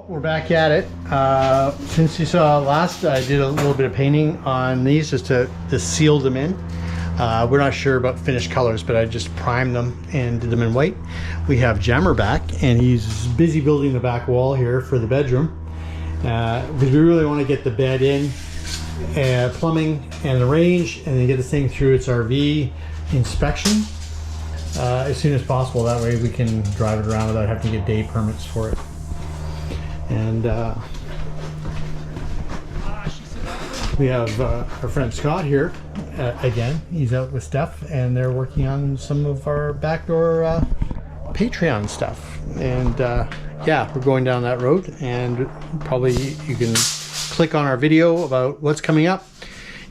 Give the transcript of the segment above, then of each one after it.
we're back at it. Since you saw last, I did a little bit of painting on these just to seal them in. We're not sure about finished colors, but I just primed them and did them in white. We have Jammer back, and he's busy building the back wall here for the bedroom. Because we really want to get the bed in, plumbing and the range, and then get this thing through its RV inspection as soon as possible. That way we can drive it around without having to get day permits for it. And we have our friend Scott here again. He's out with Steph, and they're working on some of our backdoor Patreon stuff. And yeah, we're going down that road, and probably you can click on our video about what's coming up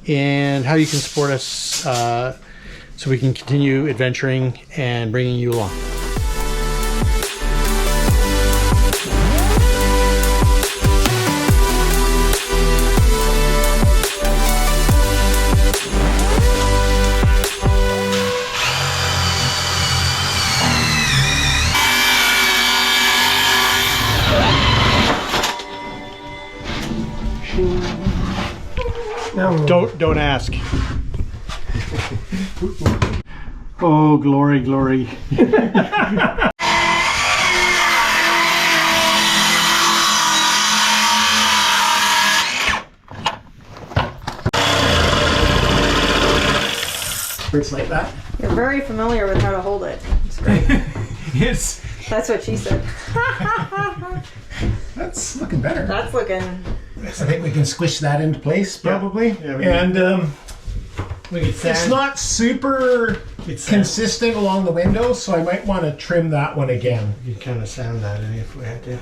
and how you can support us so we can continue adventuring and bringing you along. Don't ask. Oh, glory, glory. It's like that. You're very familiar with how to hold it. It's great. That's what she said. That's looking better. That's looking... I think we can squish that into place, probably. Yeah, and we can it's not super consistent along the window, so I might want to trim that one again. You can kind of sand that in if we had to.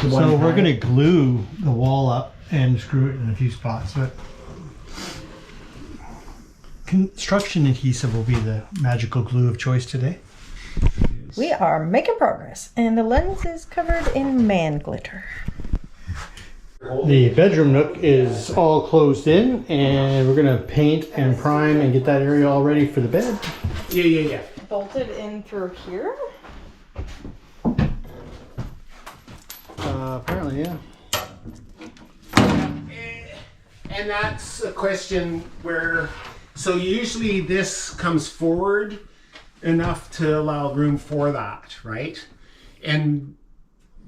So we're going to glue the wall up and screw it in a few spots, but construction adhesive will be the magical glue of choice today. We are making progress, and the lens is covered in man glitter. The bedroom nook is all closed in, and we're going to paint and prime and get that area all ready for the bed. Yeah. Bolted in through here? Apparently, yeah. And that's a question where, so usually this comes forward enough to allow room for that, right? And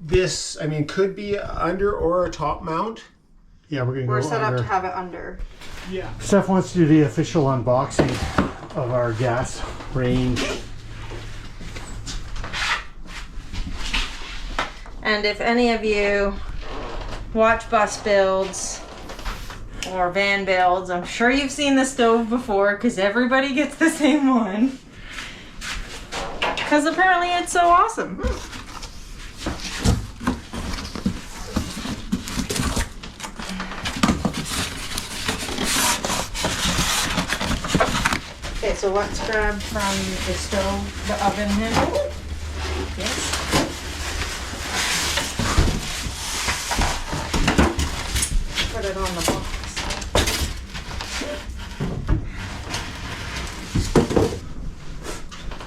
this, I mean, could be under or a top mount. Yeah, we're going to go We're set under. up to have it under. Yeah. Steph wants to do the official unboxing of our gas range. And if any of you watch bus builds or van builds, I'm sure you've seen the stove before because everybody gets the same one. Because apparently it's so awesome. Okay, so let's grab from the stove the oven handle. Yes. Put it on the box.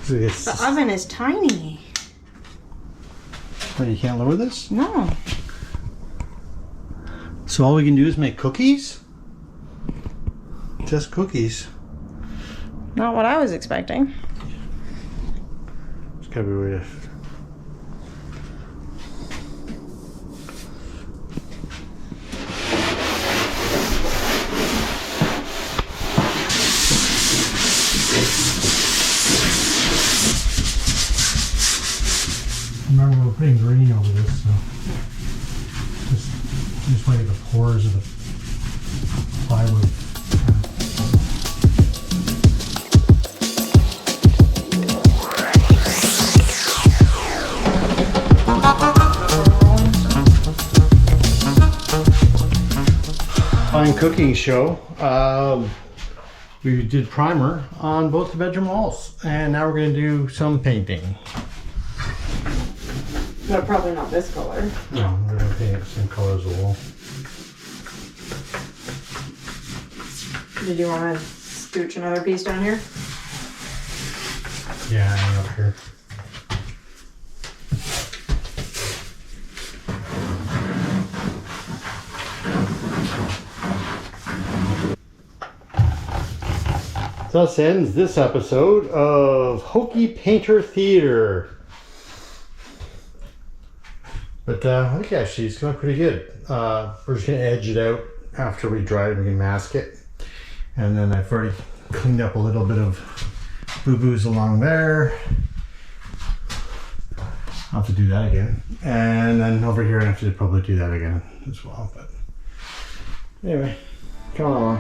The oven is tiny. Wait, you can't lower this? No. So all we can do is make cookies? Just cookies. Not what I was expecting. It's gotta be a way to... Remember, we're putting green over this, so just want to get the pores of the plywood. Fine cooking show. We did primer on both the bedroom walls, and now we're going to do some painting. But probably not this color. No, we're going to paint the same color as the wall. Did you want to scooch another piece down here? Yeah, I'm up here. Thus ends this episode of Hokey Painter Theater. But I think actually it's going pretty good. We're just going to edge it out after we dry it and we can mask it. And then I've already cleaned up a little bit of boo-boos along there. I'll have to do that again. And then over here I have to probably do that again as well. But anyway, come on.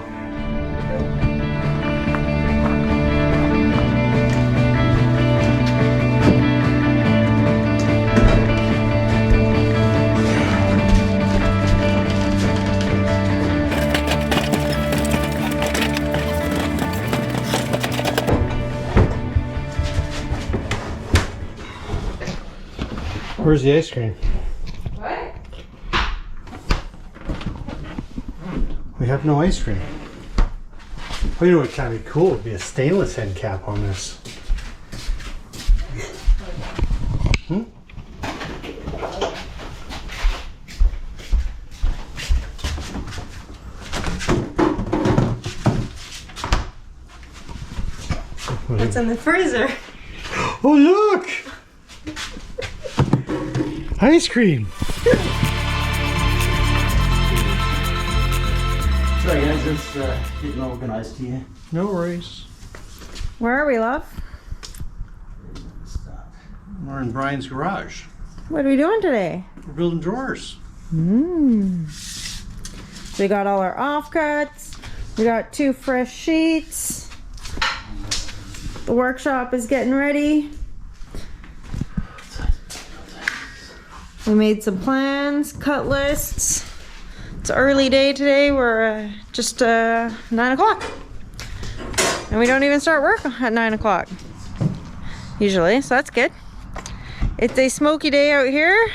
Where's the ice cream? What? We have no ice cream. Oh, you know what kind of be cool would be a stainless end cap on this. Hmm? What's in the freezer? Oh, look! Ice cream! Sorry guys, just getting organized here. No worries. Where are we, love? We're in Brian's garage. What are we doing today? We're building drawers. We got all our offcuts. We got 2 fresh sheets. The workshop is getting ready. We made some plans, cut lists. It's early day today. We're just 9 o'clock. And we don't even start work at 9 o'clock usually, so that's good. It's a smoky day out here.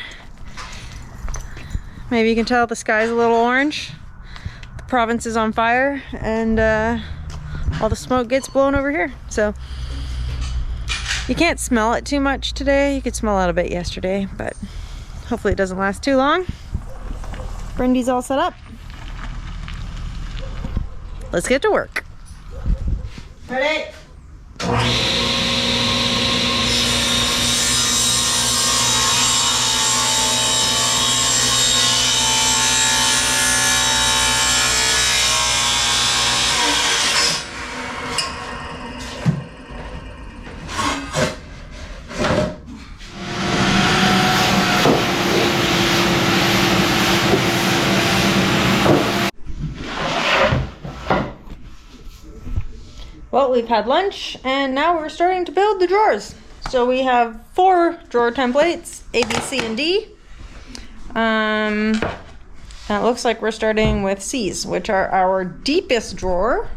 Maybe you can tell the sky's a little orange. The province is on fire and all the smoke gets blown over here. So you can't smell it too much today. You could smell it a bit yesterday, but hopefully it doesn't last too long. Brendy's all set up. Let's get to work. Ready? Well, we've had lunch and now we're starting to build the drawers. So we have 4 drawer templates, A, B, C, and D. And it looks like we're starting with C's, which are our deepest drawer.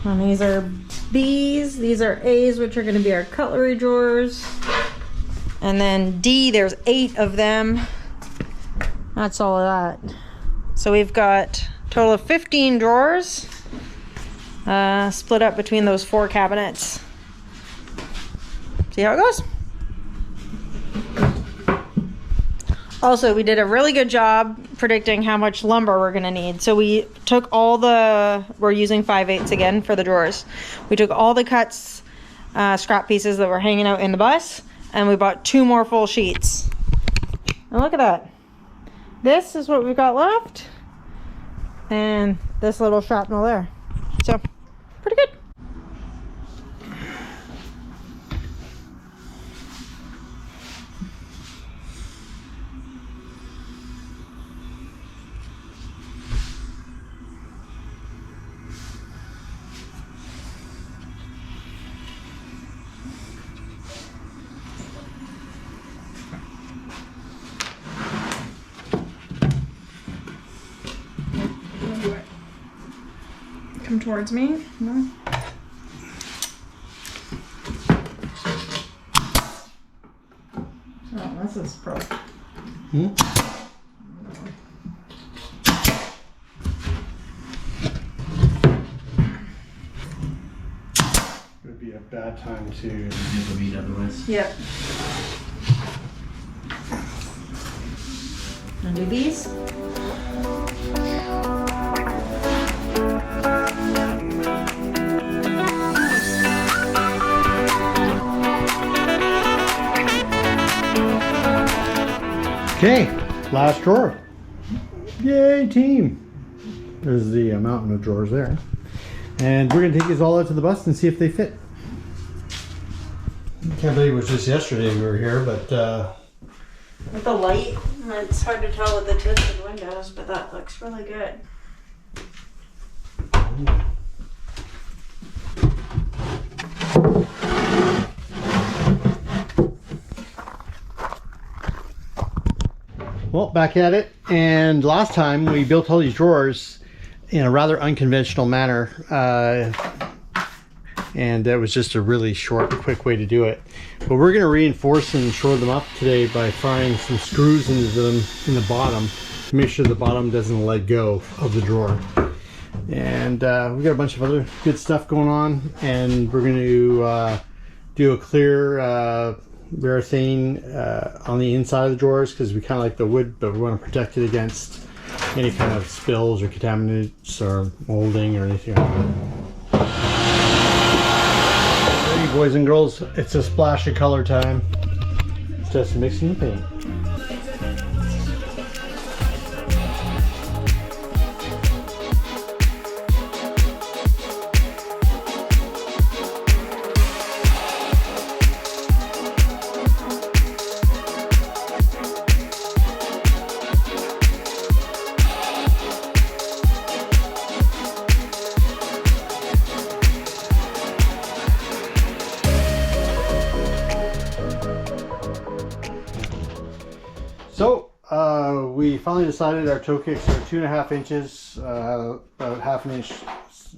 And these are B's, these are A's, which are going to be our cutlery drawers. And then D, there's 8 of them. That's all of that. So we've got a total of 15 drawers, split up between those 4 cabinets. See how it goes? Also, we did a really good job predicting how much lumber we're gonna need. So we took we're using 5/8 again for the drawers. We took all the cuts, scrap pieces that were hanging out in the bus, and we bought 2 more full sheets. And look at that. This is what we've got left. And this little shrapnel there. So, pretty good. Come towards me. No. Oh, this is pro. It would be a bad time to. Never read otherwise. Yep. Wanna do these? Okay, last drawer. Yay, team! There's the mountain of drawers there. And we're gonna take these all out to the bus and see if they fit. Can't believe it was just yesterday we were here, but With the light, it's hard to tell with the tinted windows, but that looks really good. well, back at it. And last time we built all these drawers in a rather unconventional manner. And that was just a really short, quick way to do it. But we're going to reinforce and shore them up today by firing some screws into them in the bottom to make sure the bottom doesn't let go of the drawer. And we got a bunch of other good stuff going on, and we're going to do a clear urethane on the inside of the drawers because we kind of like the wood, but we want to protect it against any kind of spills or contaminants or molding or anything like that. Boys and girls, it's a splash of color time. It's just mixing the paint. So we finally decided our toe kicks are 2.5 inches, about half an inch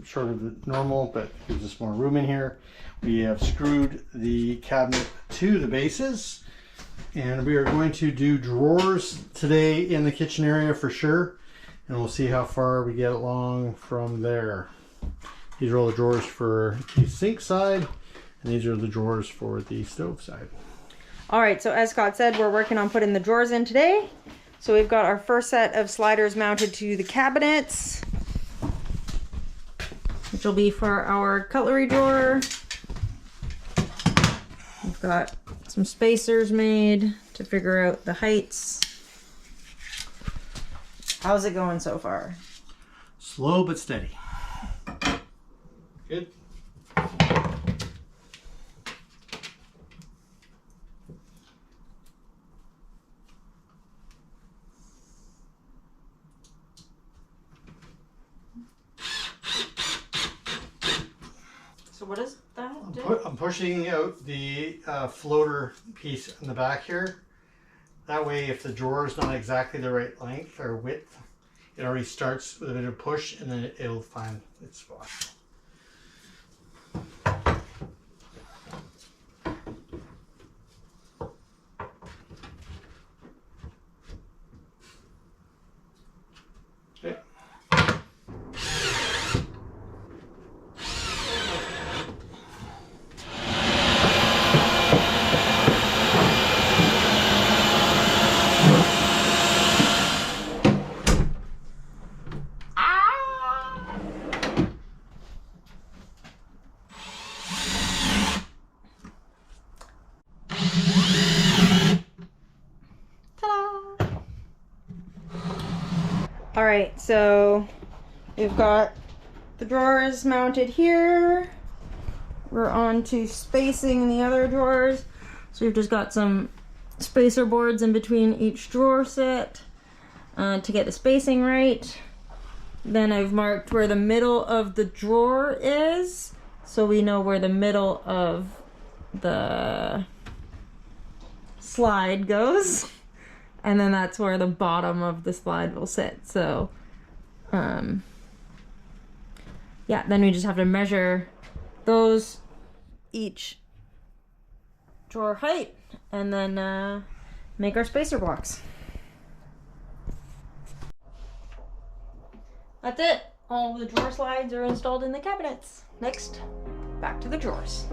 short of the normal, but gives us more room in here. We have screwed the cabinet to the bases, and we are going to do drawers today in the kitchen area for sure, and we'll see how far we get along from there. These are all the drawers for the sink side, and these are the drawers for the stove side. All right, so as Scott said, we're working on putting the drawers in today. So we've got our first set of sliders mounted to the cabinets, which will be for our cutlery drawer. We've got some spacers made to figure out the heights. How's it going so far? Slow but steady. Good. So what is that? I'm pushing out the floater piece in the back here. That way, if the drawer is not exactly the right length or width, it already starts with a bit of push, and then it'll find its spot. Okay. All right, so we've got the drawers mounted here. We're on to spacing the other drawers. So we've just got some spacer boards in between each drawer set to get the spacing right. Then I've marked where the middle of the drawer is, so we know where the middle of the slide goes. And then that's where the bottom of the slide will sit. So, yeah, then we just have to measure those each drawer height and then make our spacer blocks. That's it. All the drawer slides are installed in the cabinets. Next, back to the drawers.